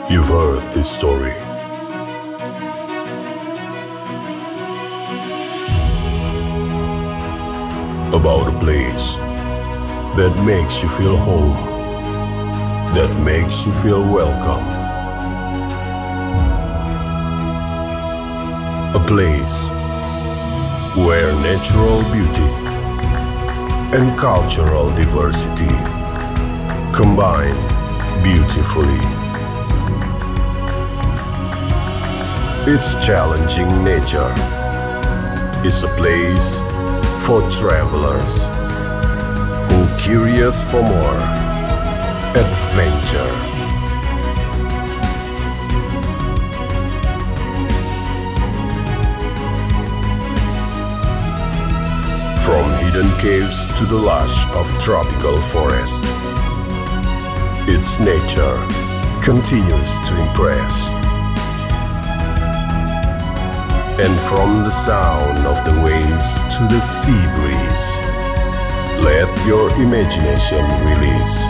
You've heard this story. About a place that makes you feel home, that makes you feel welcome. A place where natural beauty and cultural diversity combined beautifully. Its challenging nature is a place for travelers who are curious for more adventure. From hidden caves to the lush of tropical forest, its nature continues to impress. And from the sound of the waves to the sea breeze, let your imagination release.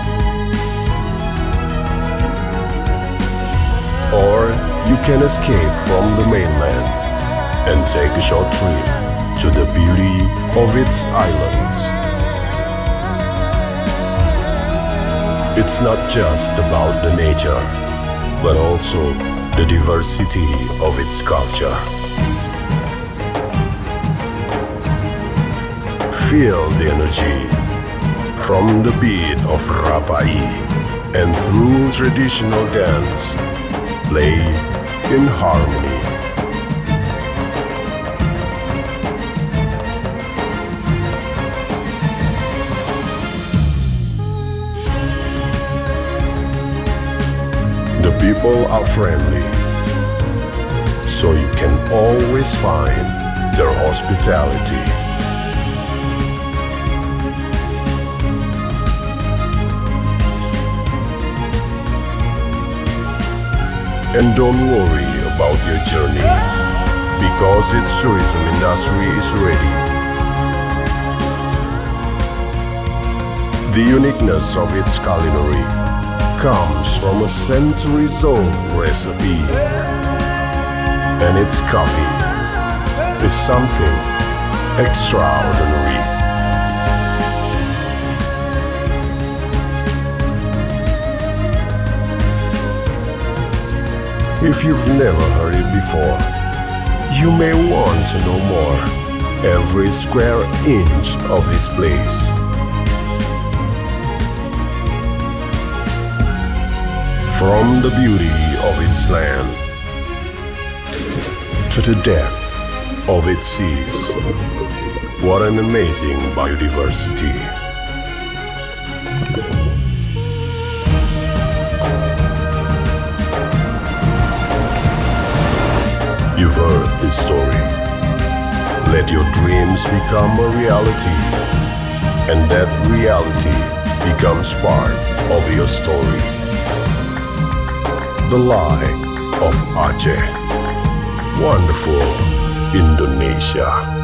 Or you can escape from the mainland and take a short trip to the beauty of its islands. It's not just about the nature, but also the diversity of its culture. Feel the energy from the beat of rapai and through traditional dance, play in harmony. The people are friendly, so you can always find their hospitality. And don't worry about your journey, because its tourism industry is ready. The uniqueness of its culinary comes from a centuries-old recipe, and its coffee is something extraordinary. If you've never heard it before, you may want to know more. Every square inch of this place, from the beauty of its land to the depth of its seas, what an amazing biodiversity. You've heard this story. Let your dreams become a reality, and that reality becomes part of your story. The Light of Aceh. Wonderful Indonesia.